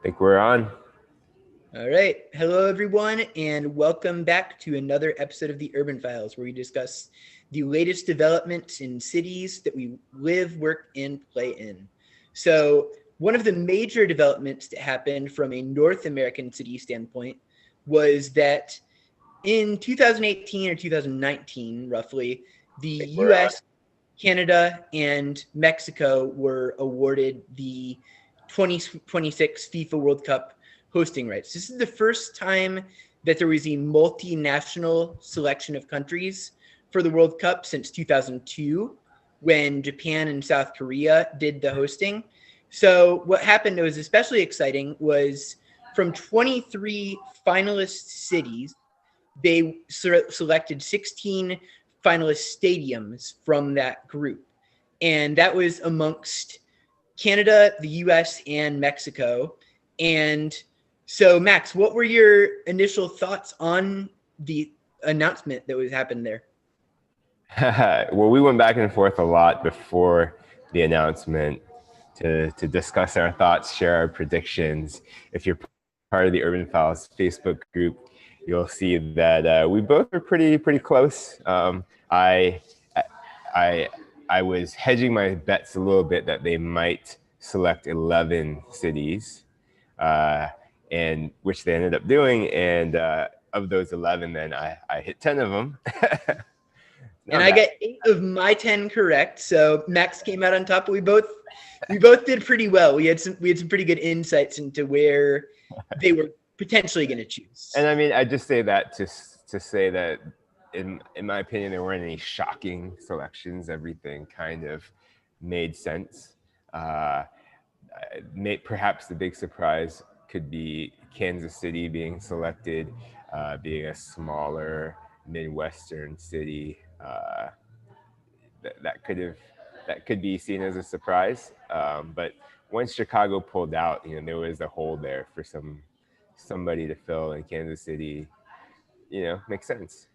Think we're on. All right. Hello, everyone, and welcome back to another episode of the Urban Files, where we discuss the latest developments in cities that we live, work, and play in. So, one of the major developments that happened from a North American city standpoint was that in 2018 or 2019, roughly, the Think we're on. US, Canada, and Mexico were awarded the 2026 FIFA World Cup hosting rights. This is the first time that there was a multinational selection of countries for the World Cup since 2002, when Japan and South Korea did the hosting. So, what happened that was especially exciting was from 23 finalist cities, they selected 16 finalist stadiums from that group. And that was amongst Canada, the US, and Mexico. And so, Max, what were your initial thoughts on the announcement that was happened there? Well, we went back and forth a lot before the announcement to discuss our thoughts, share our predictions. If you're part of the Urban Files Facebook group, you'll see that we both were pretty close. I I was hedging my bets a little bit that they might select 11 cities, uh, and which they ended up doing. And of those 11, then I hit 10 of them. And Not I bad. got 8 of my 10 correct. So Max came out on top. We both did pretty well. We had some pretty good insights into where they were potentially going to choose. And I mean, I just say that to say that in my opinion, there weren't any shocking selections. Everything kind of made sense. Uh, Perhaps the big surprise could be Kansas City being selected, being a smaller Midwestern city. That could be seen as a surprise. But once Chicago pulled out, there was a hole there for somebody to fill in Kansas City. Makes sense.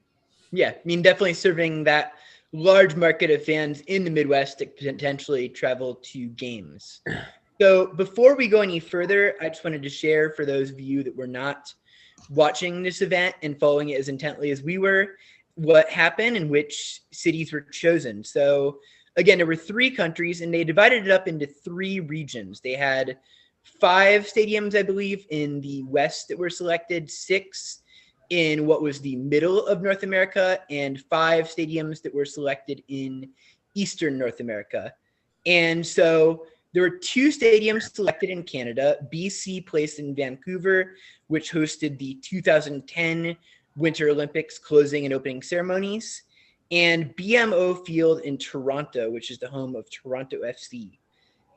Yeah, I mean, definitely serving that large market of fans in the Midwest that potentially travel to games. So before we go any further, I just wanted to share for those of you that were not watching this event and following it as intently as we were, what happened and which cities were chosen. So again, there were 3 countries and they divided it up into 3 regions. They had 5 stadiums, I believe, in the West that were selected, 6 in what was the middle of North America, and 5 stadiums that were selected in Eastern North America. And so there were 2 stadiums selected in Canada. BC Place in Vancouver, which hosted the 2010 Winter Olympics closing and opening ceremonies, and BMO Field in Toronto, which is the home of Toronto FC.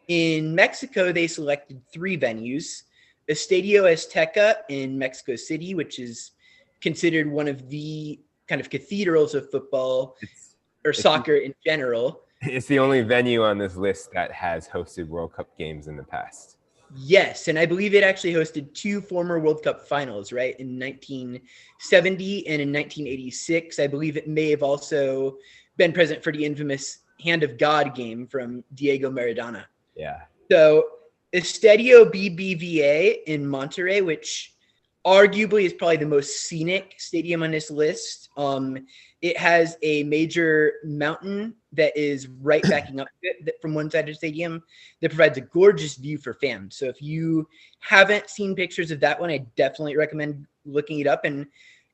In Mexico, they selected 3 venues: Estadio Azteca in Mexico City, which is considered one of the kind of cathedrals of football It's or it's soccer in general. it's the only venue on this list that has hosted World Cup games in the past. Yes, and I believe it actually hosted 2 former World Cup finals, right, in 1970 and in 1986. I believe it may have also been present for the infamous Hand of God game from Diego Maradona. Yeah. So Estadio BBVA in Monterrey, which arguably is probably the most scenic stadium on this list. It has a major mountain that is right backing up from one side of the stadium that provides a gorgeous view for fans. So if you haven't seen pictures of that one, I definitely recommend looking it up. And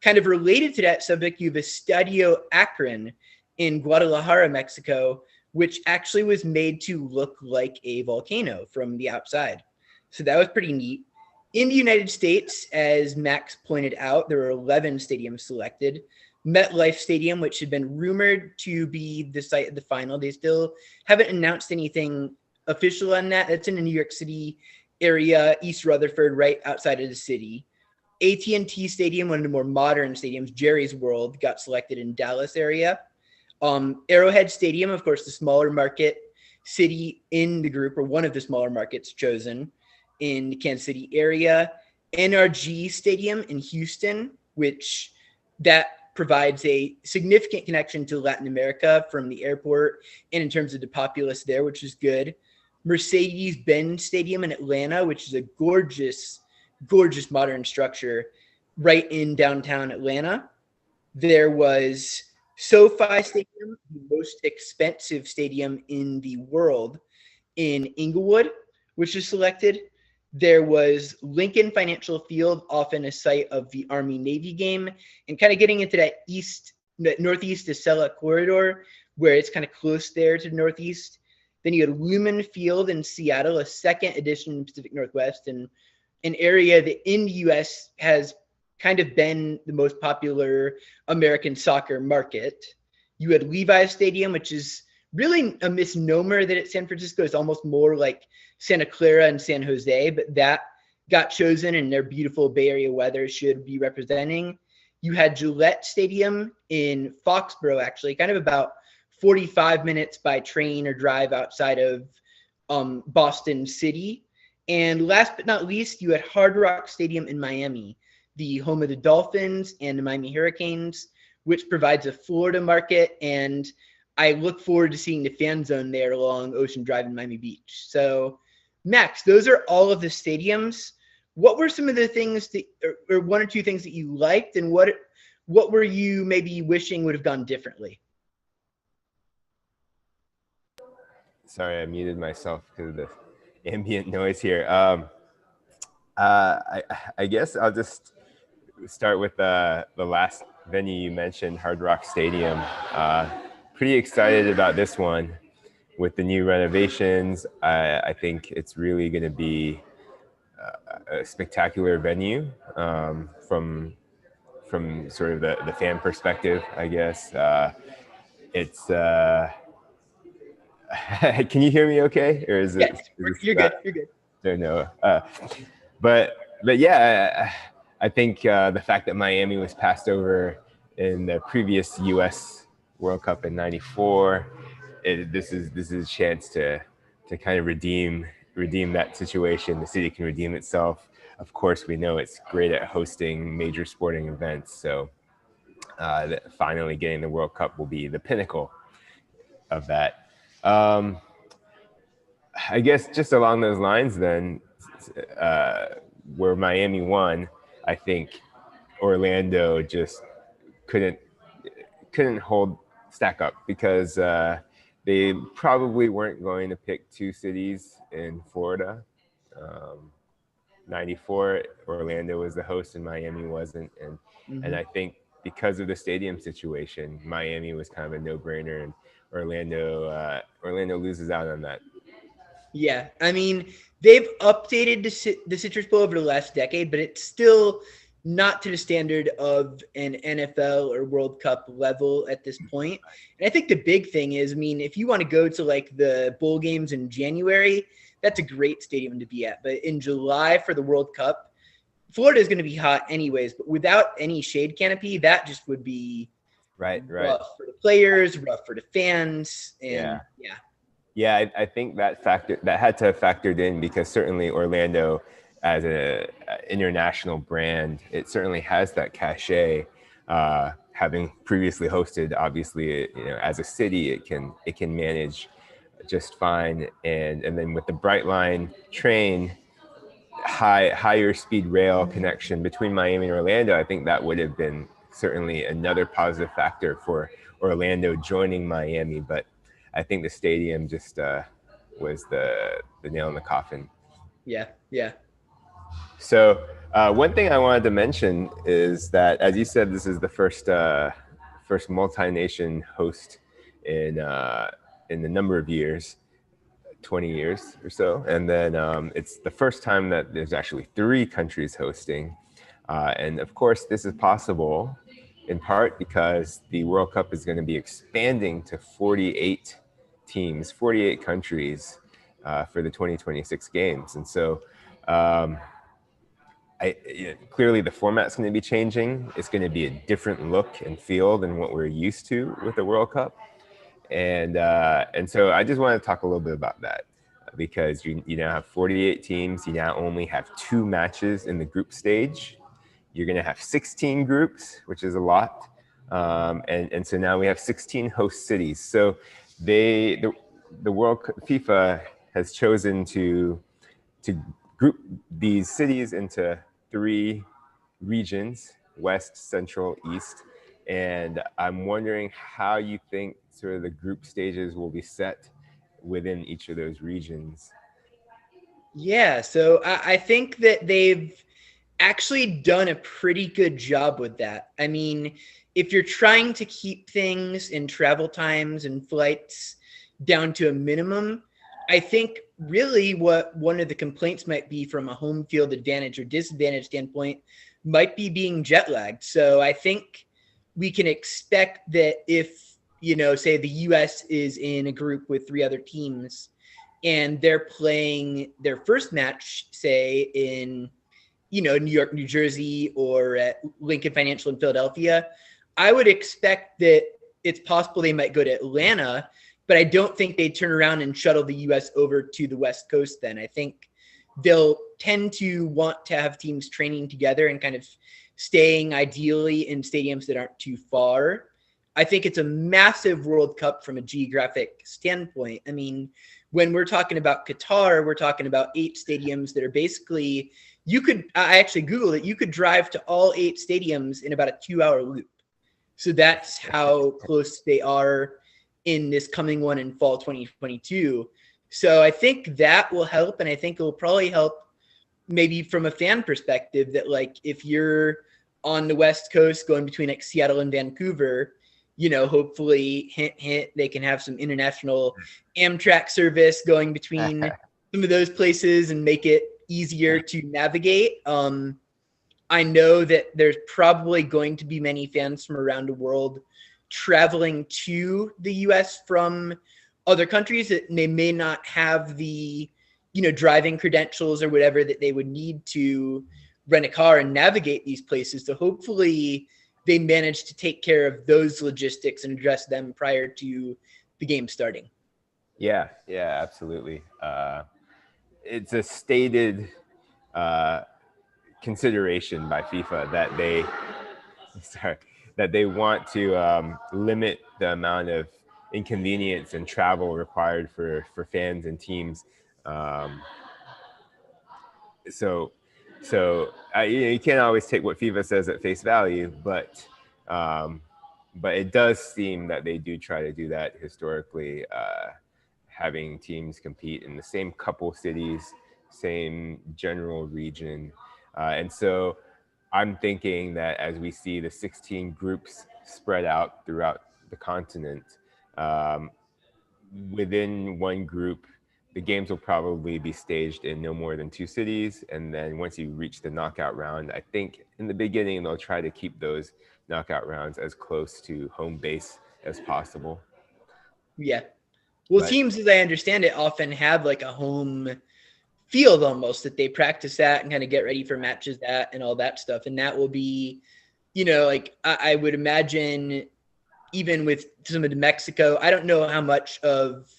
kind of related to that subject, you have Estadio Akron in Guadalajara, Mexico, which actually was made to look like a volcano from the outside. So that was pretty neat. In the United States, as Max pointed out, there were 11 stadiums selected. MetLife Stadium, which had been rumored to be the site of the final, they still haven't announced anything official on that. That's in the New York City area, East Rutherford, right outside of the city. AT&T Stadium, one of the more modern stadiums, Jerry's World, got selected in Dallas area. Arrowhead Stadium, of course, the smaller market city in the group, or one of the smaller markets chosen in the Kansas City area. NRG Stadium in Houston, which that provides a significant connection to Latin America from the airport and in terms of the populace there, which is good. Mercedes-Benz Stadium in Atlanta, which is a gorgeous, gorgeous modern structure right in downtown Atlanta. There was SoFi Stadium, the most expensive stadium in the world, in Inglewood, which is selected. There was Lincoln Financial Field, often a site of the Army-Navy game, and kind of getting into that northeast Acela corridor, where it's kind of close there to the northeast. Then you had Lumen Field in Seattle, a second edition in Pacific Northwest, and an area that in the U.S. has kind of been the most popular American soccer market. You had Levi's Stadium, which is really a misnomer that it's San Francisco. It's almost more like Santa Clara and San Jose, but that got chosen, and their beautiful Bay Area weather should be representing. You had Gillette Stadium in Foxborough, actually, kind of about 45 minutes by train or drive outside of Boston City. And last but not least, you had Hard Rock Stadium in Miami, the home of the Dolphins and the Miami Hurricanes, which provides a Florida market. And I look forward to seeing the fan zone there along Ocean Drive in Miami Beach. So, Max, those are all of the stadiums. What were some of the things that, or one or two things that you liked, and what were you maybe wishing would have gone differently? Sorry, I muted myself because of the ambient noise here. I guess I'll just start with the last venue you mentioned, Hard Rock Stadium. Pretty excited about this one with the new renovations. I think it's really going to be a spectacular venue from sort of the fan perspective, I guess. It's can you hear me okay? Or is it? Yes, you're good. You're good. Don't know. But yeah, I think the fact that Miami was passed over in the previous U.S. World Cup in '94, this is a chance to kind of redeem that situation. The city can redeem itself. Of course, we know it's great at hosting major sporting events. So finally getting the World Cup will be the pinnacle of that. I guess just along those lines then, where Miami won, I think Orlando just couldn't stack up because they probably weren't going to pick two cities in Florida. 94, Orlando was the host and Miami wasn't. And I think because of the stadium situation, Miami was kind of a no-brainer, and Orlando loses out on that. Yeah, I mean, they've updated the Citrus Bowl over the last decade, but it's still not to the standard of an NFL or World Cup level at this point. And I think the big thing is, I mean, if you want to go to like the bowl games in January, that's a great stadium to be at. But in July for the World Cup, Florida is going to be hot anyways, but without any shade canopy, that just would be rough for the players, rough for the fans. And yeah, I think that had to have factored in, because certainly Orlando, as an international brand, it certainly has that cachet. Having previously hosted, obviously, as a city, it can manage just fine. And then with the Brightline train, higher speed rail connection between Miami and Orlando, I think that would have been certainly another positive factor for Orlando joining Miami. But I think the stadium just was the nail in the coffin. Yeah. So one thing I wanted to mention is that, as you said, this is the first multi-nation host in a number of years, 20 years or so. And then it's the first time that there's actually 3 countries hosting. And of course, this is possible in part because the World Cup is going to be expanding to 48 teams, 48 countries for the 2026 games. And so clearly the format's going to be changing. It's going to be a different look and feel than what we're used to with the World Cup. And so I just want to talk a little bit about that, because you now have 48 teams. You now only have 2 matches in the group stage. You're going to have 16 groups, which is a lot. And so now we have 16 host cities. So FIFA has chosen to group these cities into 3 regions: West, Central, East. And I'm wondering how you think sort of the group stages will be set within each of those regions. Yeah, so I think that they've actually done a pretty good job with that. I mean, if you're trying to keep things in travel times and flights down to a minimum, I think really what one of the complaints might be from a home field advantage or disadvantage standpoint might be being jet lagged. So I think we can expect that if, say the US is in a group with 3 other teams and they're playing their first match, say in New York, New Jersey, or at Lincoln Financial in Philadelphia, I would expect that it's possible they might go to Atlanta, but I don't think they turn around and shuttle the U.S. over to the West Coast then. I think they'll tend to want to have teams training together and kind of staying ideally in stadiums that aren't too far. I think it's a massive World Cup from a geographic standpoint. I mean, when we're talking about Qatar, we're talking about 8 stadiums that are basically – I actually Googled it. You could drive to all 8 stadiums in about a 2-hour loop. So that's how close they are in this coming one in fall 2022. So I think that will help. And I think it will probably help maybe from a fan perspective that like, if you're on the West Coast going between like Seattle and Vancouver, hopefully hint, they can have some international Amtrak service going between some of those places and make it easier to navigate. I know that there's probably going to be many fans from around the world traveling to the US from other countries that they may not have the, driving credentials or whatever that they would need to rent a car and navigate these places. So hopefully they manage to take care of those logistics and address them prior to the game starting. Yeah, absolutely. It's a stated consideration by FIFA that they want to limit the amount of inconvenience and travel required for fans and teams. So you can't always take what FIFA says at face value, but it does seem that they do try to do that historically. Having teams compete in the same couple cities, same general region. And so I'm thinking that as we see the 16 groups spread out throughout the continent, within one group, the games will probably be staged in no more than 2 cities. And then once you reach the knockout round, I think in the beginning, they'll try to keep those knockout rounds as close to home base as possible. Yeah. Well, teams, as I understand it, often have like a home field almost that they practice at and kind of get ready for matches at and all that stuff. And that will be, like I would imagine even with some of the Mexico, I don't know how much of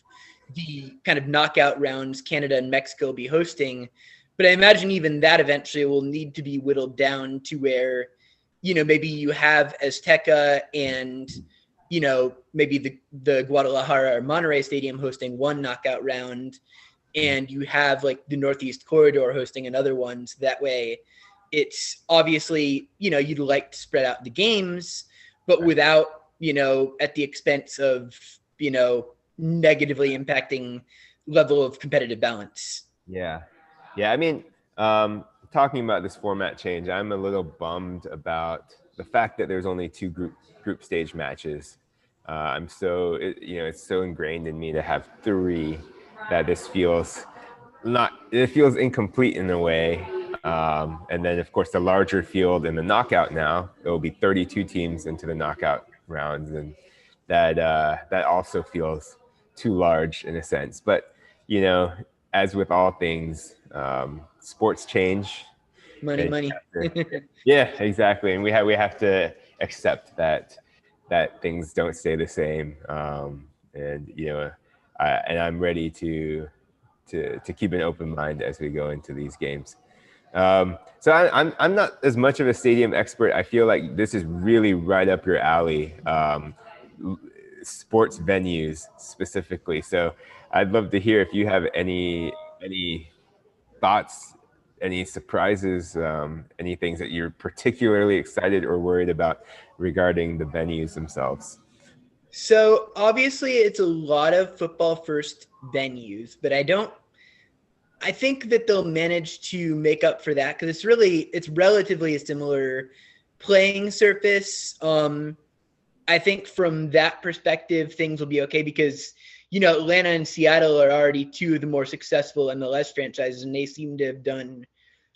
the kind of knockout rounds Canada and Mexico will be hosting, but I imagine even that eventually will need to be whittled down to where, maybe you have Azteca and maybe the Guadalajara or Monterrey Stadium hosting one knockout round, and you have like the Northeast Corridor hosting another one. So that way it's obviously, you'd like to spread out the games, but without, at the expense of, negatively impacting level of competitive balance. Yeah. I mean, talking about this format change, I'm a little bummed about the fact that there's only 2 group stage matches. It's so ingrained in me to have 3 that this feels incomplete in a way. And then of course the larger field in the knockout now, there will be 32 teams into the knockout rounds, and that also feels too large in a sense. But as with all things, sports change. Money. Yeah, exactly. And we have to accept that things don't stay the same. And I'm ready to keep an open mind as we go into these games. So I'm not as much of a stadium expert. I feel like this is really right up your alley. sports venues specifically. So I'd love to hear if you have any thoughts, any surprises, any things that you're particularly excited or worried about regarding the venues themselves. So obviously it's a lot of football first venues, but I think that they'll manage to make up for that because it's relatively a similar playing surface. I think from that perspective, things will be okay because, Atlanta and Seattle are already two of the more successful MLS franchises, and they seem to have done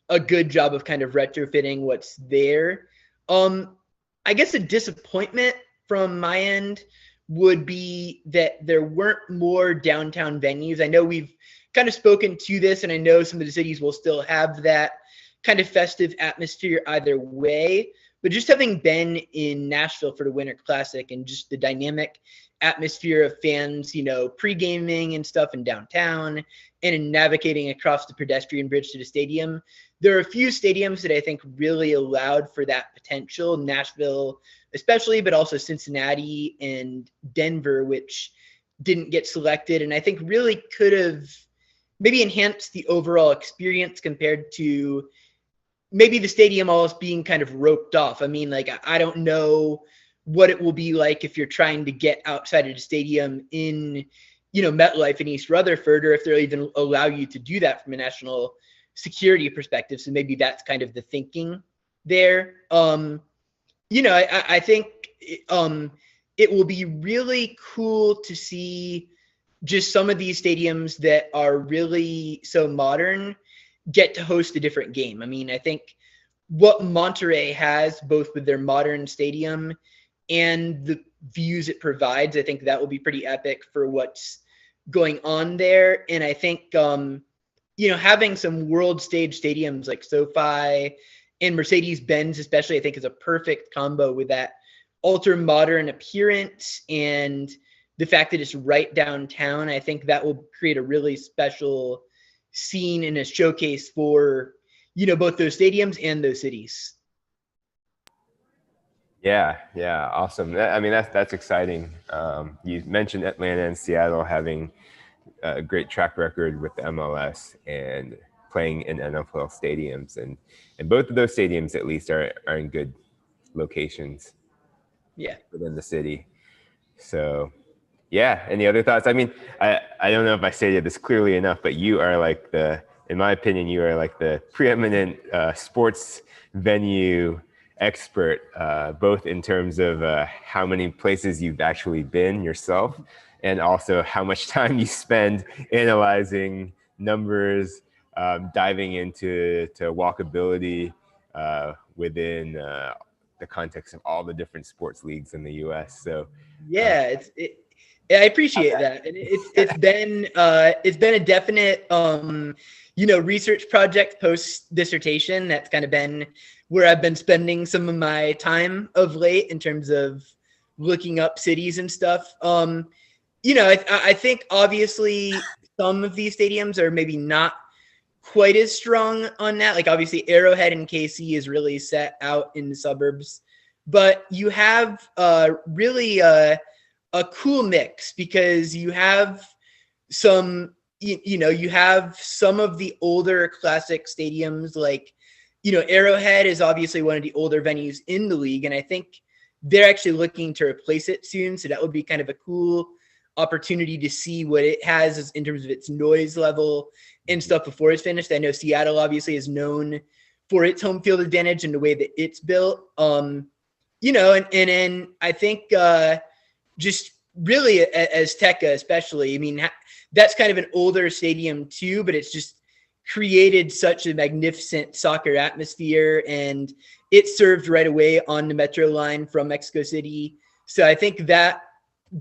a good job of kind of retrofitting what's there. I guess a disappointment from my end would be that there weren't more downtown venues. I know we've kind of spoken to this, and I know some of the cities will still have that kind of festive atmosphere either way. But just having been in Nashville for the Winter Classic and just the dynamic atmosphere of fans, pre-gaming and stuff in downtown and in navigating across the pedestrian bridge to the stadium, there are a few stadiums that I think really allowed for that potential. Nashville especially, but also Cincinnati and Denver, which didn't get selected, and I think really could have maybe enhanced the overall experience compared to maybe the stadium almost being kind of roped off. I mean, like, I don't know what it will be like if you're trying to get outside of the stadium in, MetLife in East Rutherford, or if they'll even allow you to do that from a national security perspective. So maybe that's kind of the thinking there. I think it will be really cool to see just some of these stadiums that are really so modern get to host a different game. I mean, I think what Monterey has, both with their modern stadium and the views it provides, I think that will be pretty epic for what's going on there. And I think, having some world stage stadiums like SoFi and Mercedes-Benz especially, I think is a perfect combo with that ultra modern appearance and the fact that it's right downtown. I think that will create a really special scene and a showcase for, both those stadiums and those cities. Yeah, awesome. I mean, that's exciting. You mentioned Atlanta and Seattle having a great track record with the MLS and playing in NFL stadiums, and both of those stadiums at least are in good locations. Yeah, within the city. So, yeah. Any other thoughts? I mean, I don't know if I stated this clearly enough, but you are like in my opinion, you are like the preeminent sports venue expert, both in terms of how many places you've actually been yourself, and also how much time you spend analyzing numbers, diving into walkability within the context of all the different sports leagues in the U.S. So yeah, I appreciate that, and it's been a definite research project post dissertation. That's kind of been where I've been spending some of my time of late in terms of looking up cities and stuff. I think obviously some of these stadiums are maybe not quite as strong on that. Like obviously Arrowhead and KC is really set out in the suburbs, but you have really a cool mix because you have some, you have some of the older classic stadiums like, Arrowhead is obviously one of the older venues in the league. And I think they're actually looking to replace it soon. So that would be kind of a cool opportunity to see what it has in terms of its noise level and stuff before it's finished. I know Seattle obviously is known for its home field advantage and the way that it's built. And I think just really as Azteca especially, I mean, that's kind of an older stadium too, but it's just created such a magnificent soccer atmosphere, and it served right away on the metro line from Mexico City. So I think that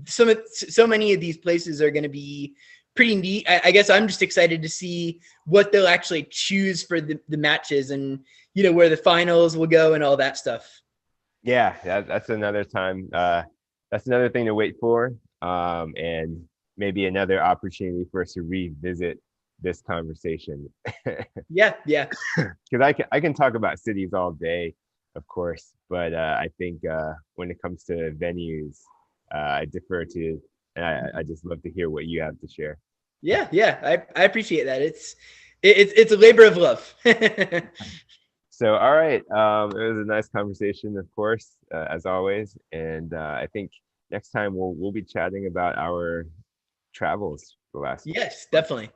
so many of these places are going to be pretty neat. I guess I'm just excited to see what they'll actually choose for the matches and, where the finals will go and all that stuff. Yeah, that's another time. That's another thing to wait for. And maybe another opportunity for us to revisit this conversation. Yeah. Because I can talk about cities all day, of course, but I think when it comes to venues, I defer to, and I just love to hear what you have to share. Yeah, I appreciate that. It's a labor of love. So, all right, it was a nice conversation, of course, as always, and I think next time we'll be chatting about our travels the last Yes, month. definitely.